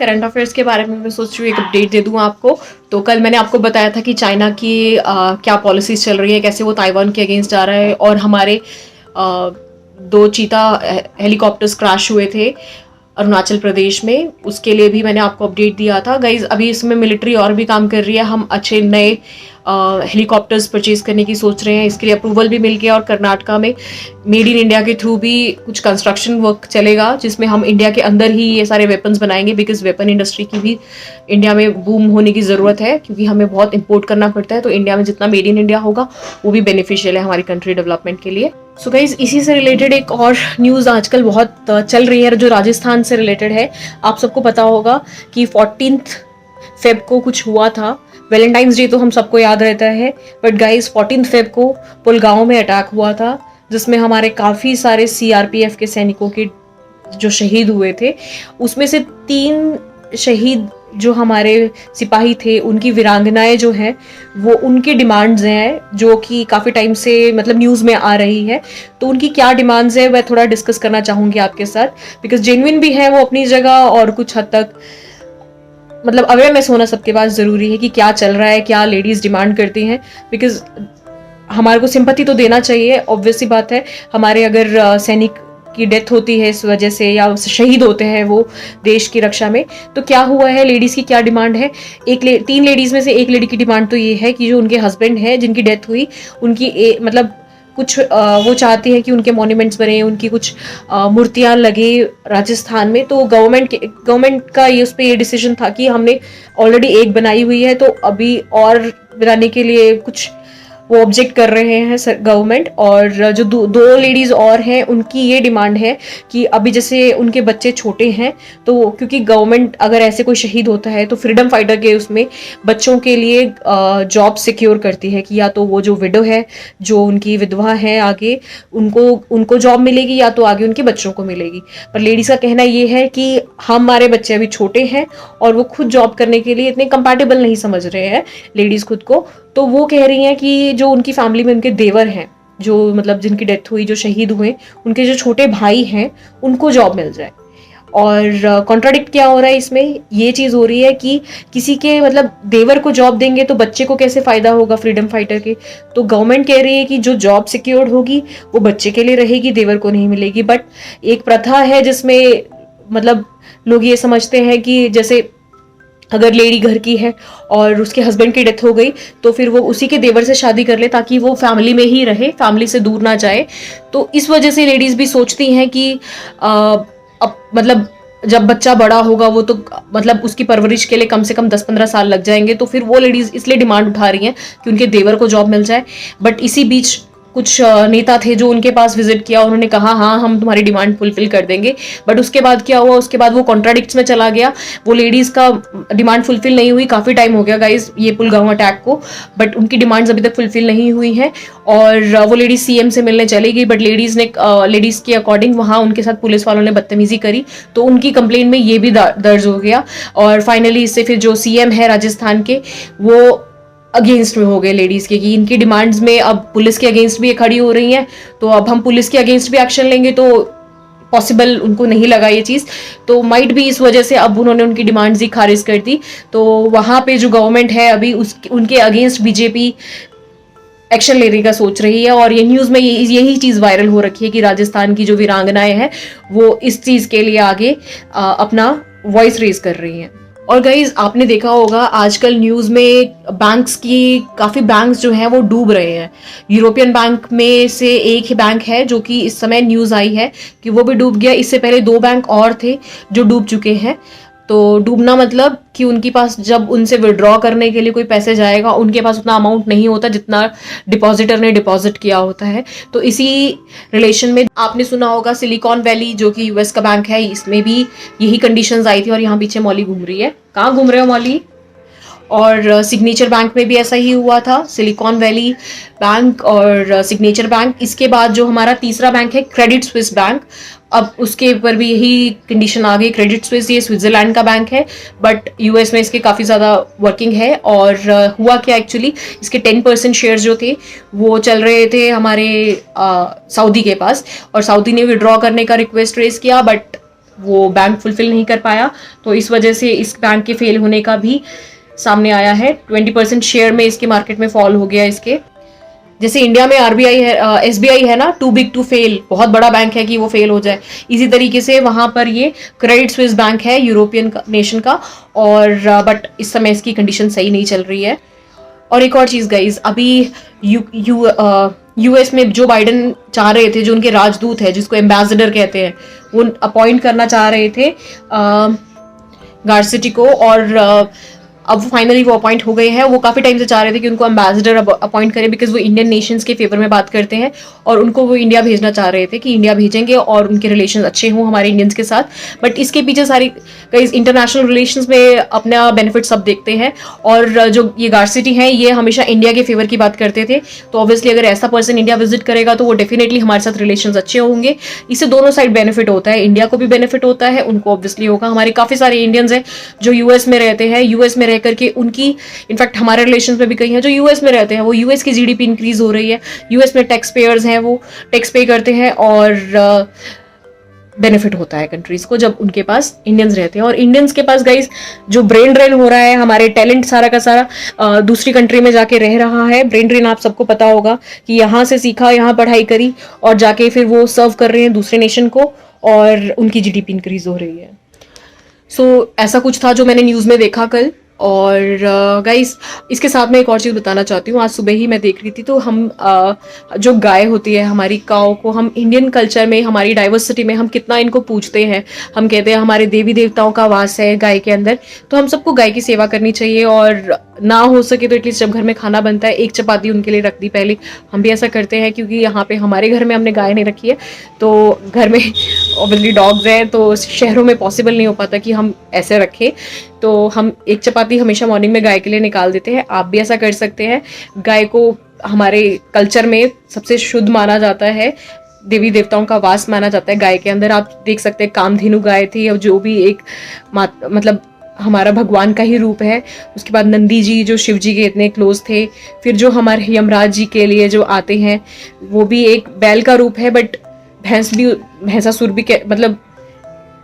Current affairs के बारे में मैं सोच रही हूँ एक अपडेट दे दूँ आपको। तो कल मैंने आपको बताया था कि चाइना की क्या पॉलिसीज चल रही है, कैसे वो ताइवान के अगेंस्ट जा रहा है, और हमारे दो चीता हेलीकॉप्टर्स क्रैश हुए थे अरुणाचल प्रदेश में। उसके लिए भी मैंने आपको अपडेट दिया था। गाइज अभी इसमें मिलिट्री और भी काम कर रही है। हम अच्छे नए हेलीकॉप्टर्स परचेज करने की सोच रहे हैं। इसके लिए अप्रूवल भी मिल गया और कर्नाटका में मेड इन इंडिया के थ्रू भी कुछ कंस्ट्रक्शन वर्क चलेगा, जिसमें हम इंडिया के अंदर ही ये सारे वेपन्स बनाएंगे। बिकॉज वेपन इंडस्ट्री की भी इंडिया में बूम होने की ज़रूरत है, क्योंकि हमें बहुत इंपोर्ट करना पड़ता है। तो इंडिया में जितना मेड इन इंडिया होगा वो भी बेनिफिशियल है हमारी कंट्री डेवलपमेंट के लिए। सो गाइज इसी से रिलेटेड एक और न्यूज़ आजकल बहुत चल रही है जो राजस्थान से रिलेटेड है। आप सबको पता होगा कि 14 फेब को कुछ हुआ था। वैलेंटाइंस डे तो हम सबको याद रहता है, बट गाइज 14 फेब को पुलगांव में अटैक हुआ था, जिसमें हमारे काफ़ी सारे सीआरपीएफ के सैनिकों के जो शहीद हुए थे, उसमें से 3 शहीद जो हमारे सिपाही थे, उनकी वीरांगनाएं जो हैं वो उनकी डिमांड्स हैं जो कि काफ़ी टाइम से मतलब न्यूज़ में आ रही है। तो उनकी क्या डिमांड्स है मैं थोड़ा डिस्कस करना चाहूँगी आपके साथ, बिकॉज जेन्युइन भी है वो अपनी जगह, और कुछ हद तक मतलब अवेयरनेस होना सबके पास ज़रूरी है कि क्या चल रहा है, क्या लेडीज़ डिमांड करती हैं। बिकॉज हमारे को सिंपैथी तो देना चाहिए, ऑब्वियस सी बात है। हमारे अगर सैनिक की डेथ होती है इस वजह से, या शहीद होते हैं वो देश की रक्षा में, तो क्या हुआ है, लेडीज़ की क्या डिमांड है। 3 लेडीज़ में से एक लेडी की डिमांड तो ये है कि जो उनके हस्बैंड है जिनकी डेथ हुई, उनकी मतलब कुछ वो चाहती है कि उनके मॉन्यूमेंट्स बने, उनकी कुछ मूर्तियां लगे राजस्थान में। तो गवर्नमेंट का ये उस पर ये डिसीजन था कि हमने ऑलरेडी एक बनाई हुई है, तो अभी और बनाने के लिए कुछ वो ऑब्जेक्ट कर रहे हैं गवर्नमेंट। और जो दो लेडीज़ और हैं, उनकी ये डिमांड है कि अभी जैसे उनके बच्चे छोटे हैं, तो क्योंकि गवर्नमेंट अगर ऐसे कोई शहीद होता है तो फ्रीडम फाइटर के उसमें बच्चों के लिए जॉब सिक्योर करती है कि या तो वो जो विडो है, जो उनकी विधवा है, आगे उनको जॉब मिलेगी, या तो आगे उनके बच्चों को मिलेगी। पर लेडीज़ का कहना ये है कि हमारे बच्चे अभी छोटे हैं और वो खुद जॉब करने के लिए इतने कंपैटिबल नहीं समझ रहे हैं लेडीज़ खुद को। तो वो कह रही हैं कि जो उनकी फैमिली में उनके देवर हैं, जो मतलब जिनकी डेथ हुई, जो शहीद हुए, उनके जो छोटे भाई हैं, उनको जॉब मिल जाए। और कॉन्ट्राडिक्ट क्या हो रहा है इसमें, ये चीज़ हो रही है कि किसी के मतलब देवर को जॉब देंगे तो बच्चे को कैसे फ़ायदा होगा फ्रीडम फाइटर के। तो गवर्नमेंट कह रही है कि जो जॉब सिक्योर्ड होगी वो बच्चे के लिए रहेगी, देवर को नहीं मिलेगी। बट एक प्रथा है जिसमें मतलब लोग ये समझते हैं कि जैसे अगर लेडी घर की है और उसके हस्बैंड की डेथ हो गई, तो फिर वो उसी के देवर से शादी कर ले ताकि वो फैमिली में ही रहे, फैमिली से दूर ना जाए। तो इस वजह से लेडीज़ भी सोचती हैं कि अब मतलब जब बच्चा बड़ा होगा वो तो मतलब उसकी परवरिश के लिए कम से कम 10-15 साल लग जाएंगे, तो फिर वो लेडीज़ इसलिए डिमांड उठा रही हैं कि उनके देवर को जॉब मिल जाए। बट इसी बीच कुछ नेता थे जो उनके पास विजिट किया, उन्होंने कहा हाँ हम तुम्हारी डिमांड फुलफिल कर देंगे। बट उसके बाद क्या हुआ, उसके बाद वो कॉन्ट्राडिक्ट्स में चला गया, वो लेडीज़ का डिमांड फुलफिल नहीं हुई। काफ़ी टाइम हो गया गाइज ये पुलगांव अटैक को, बट उनकी डिमांड्स अभी तक फुलफिल नहीं हुई हैं। और वो लेडीज़ सीएम से मिलने चली गई, बट लेडीज़ के अकॉर्डिंग वहाँ उनके साथ पुलिस वालों ने बदतमीजी करी, तो उनकी कंप्लेन में ये भी दर्ज हो गया। और फाइनली इससे फिर जो सीएम है राजस्थान के, वो अगेंस्ट में हो गए लेडीज़ के, कि इनकी डिमांड्स में अब पुलिस के अगेंस्ट भी खड़ी हो रही हैं, तो अब हम पुलिस के अगेंस्ट भी एक्शन लेंगे। तो पॉसिबल उनको नहीं लगा ये चीज़, तो माइट भी इस वजह से अब उन्होंने उनकी डिमांड्स ही खारिज कर दी। तो वहाँ पे जो गवर्नमेंट है अभी उनके अगेंस्ट बीजेपी एक्शन लेने का सोच रही है। और ये न्यूज़ में यही चीज़ वायरल हो रखी है कि राजस्थान की जो वीरांगनाएं हैं वो इस चीज़ के लिए आगे अपना वॉइस रेज कर रही हैं। और गाइज आपने देखा होगा आजकल न्यूज़ में बैंक्स की, काफ़ी बैंक्स जो हैं वो डूब रहे हैं। यूरोपियन बैंक में से एक ही बैंक है जो कि इस समय न्यूज़ आई है कि वो भी डूब गया। इससे पहले 2 बैंक और थे जो डूब चुके हैं। तो डूबना मतलब कि उनके पास जब उनसे विड्रॉ करने के लिए कोई पैसे जाएगा, उनके पास उतना अमाउंट नहीं होता जितना डिपॉजिटर ने डिपॉजिट किया होता है। तो इसी रिलेशन में आपने सुना होगा सिलिकॉन वैली जो कि यूएस का बैंक है, इसमें भी यही कंडीशंस आई थी। और यहाँ पीछे मौली घूम रही है, कहाँ घूम रहे हो मौली। और सिग्नेचर बैंक में भी ऐसा ही हुआ था, सिलिकॉन वैली बैंक और सिग्नेचर बैंक। इसके बाद जो हमारा तीसरा बैंक है क्रेडिट स्विस बैंक, अब उसके ऊपर भी यही कंडीशन आ गई। क्रेडिट स्विस ये स्विट्जरलैंड का बैंक है, बट यूएस में इसके काफ़ी ज़्यादा वर्किंग है। और हुआ क्या एक्चुअली, इसके 10% शेयर्स जो थे वो चल रहे थे हमारे सऊदी के पास, और सऊदी ने विड्रॉ करने का रिक्वेस्ट रेज किया, बट वो बैंक फुलफिल नहीं कर पाया, तो इस वजह से इस बैंक के फेल होने का भी सामने आया है। 20% शेयर में इसके मार्केट में फॉल हो गया इसके। जैसे इंडिया में आरबीआई है, एसबीआई है ना, टू बिग टू फेल, बहुत बड़ा बैंक है कि वो फेल हो जाए, इसी तरीके से वहां पर ये क्रेडिट स्विस बैंक है यूरोपियन नेशन का, और बट इस समय इसकी कंडीशन सही नहीं चल रही है। और एक और चीज गाइज, अभी यूएस में जो बाइडेन चाह रहे थे, जो उनके राजदूत है जिसको एम्बेसडर कहते हैं, वो अपॉइंट करना चाह रहे थे गारसिटी को, और अब फाइनली वो अपॉइंट हो गए हैं। वो काफी टाइम से चाह रहे थे कि उनको एम्बेसडर अपॉइंट करें, बिकॉज वो इंडियन नेशंस के फेवर में बात करते हैं, और उनको वो इंडिया भेजना चाह रहे थे कि इंडिया भेजेंगे और उनके रिलेशन अच्छे हों हमारे इंडियंस के साथ। बट इसके पीछे सारी कई इंटरनेशनल रिलेशंस में अपना बेनिफिट सब देखते हैं, और जो ये गारसिटी हैं ये हमेशा इंडिया के फेवर की बात करते थे, तो ऑब्वियसली अगर ऐसा पर्सन इंडिया विजिट करेगा तो वो डेफिनेटली हमारे साथ रिलेशन अच्छे होंगे। इससे दोनों साइड बेनिफिट होता है, इंडिया को भी बेनिफिट होता है, उनको ऑब्वियसली होगा। हमारे काफी सारे इंडियंस हैं जो यूएस में रहते हैं, यूएस में रह करके उनकी, इनफैक्ट हमारे रिलेशन में भी कई हैं जो यूएस में रहते हैं, वो यूएस की जीडीपी इंक्रीज हो रही है, यूएस में टैक्स पेयर्स हैं, वो टैक्स पे करते हैं, और बेनिफिट होता है कंट्रीज को जब उनके पास इंडियंस रहते हैं। और इंडियंस के पास गाइस जो ब्रेन ड्रेन हो रहा है, हमारे टैलेंट सारा का सारा दूसरी कंट्री में जाके रह रहा है। ब्रेन ड्रेन आप सबको पता होगा कि यहाँ से सीखा, यहाँ पढ़ाई करी, और जाके फिर वो सर्व कर रहे हैं दूसरे नेशन को, और उनकी जीडीपी इंक्रीज हो रही है। सो ऐसा कुछ था जो मैंने न्यूज़ में देखा कल। और गाइस इसके साथ मैं एक और चीज़ बताना चाहती हूँ। आज सुबह ही मैं देख रही थी, तो हम जो गाय होती है, हमारी काऊ को, हम इंडियन कल्चर में, हमारी डाइवर्सिटी में हम कितना इनको पूजते हैं। हम कहते हैं हमारे देवी देवताओं का वास है गाय के अंदर, तो हम सबको गाय की सेवा करनी चाहिए, और ना हो सके तो एटलीस्ट जब घर में खाना बनता है एक चपाती उनके लिए रख दी पहले। हम भी ऐसा करते हैं, क्योंकि यहाँ पे हमारे घर में हमने गाय नहीं रखी है, तो घर में ऑब्वियसली डॉग्स हैं, तो शहरों में पॉसिबल नहीं हो पाता कि हम ऐसे रखें, तो हम एक चपाती हमेशा मॉर्निंग में गाय के लिए निकाल देते हैं। आप भी ऐसा कर सकते हैं। गाय को हमारे कल्चर में सबसे शुद्ध माना जाता है, देवी देवताओं का वास माना जाता है गाय के अंदर। आप देख सकते हैं कामधेनु गाय थी, और जो भी एक मतलब हमारा भगवान का ही रूप है। उसके बाद नंदी जी जो शिव जी के इतने क्लोज थे। फिर जो हमारे यमराज जी के लिए जो आते हैं, वो भी एक बैल का रूप है, बट भैंसासुर भी मतलब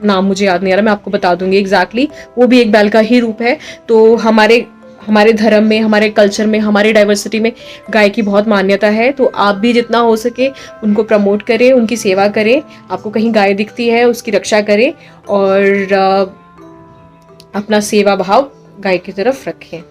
नाम मुझे याद नहीं आ रहा, मैं आपको बता दूंगी एग्जैक्टली, वो भी एक बैल का ही रूप है। तो हमारे धर्म में, हमारे कल्चर में, हमारी डाइवर्सिटी में गाय की बहुत मान्यता है। तो आप भी जितना हो सके उनको प्रमोट करें, उनकी सेवा करें। आपको कहीं गाय दिखती है उसकी रक्षा करें, और अपना सेवा भाव गाय की तरफ रखें।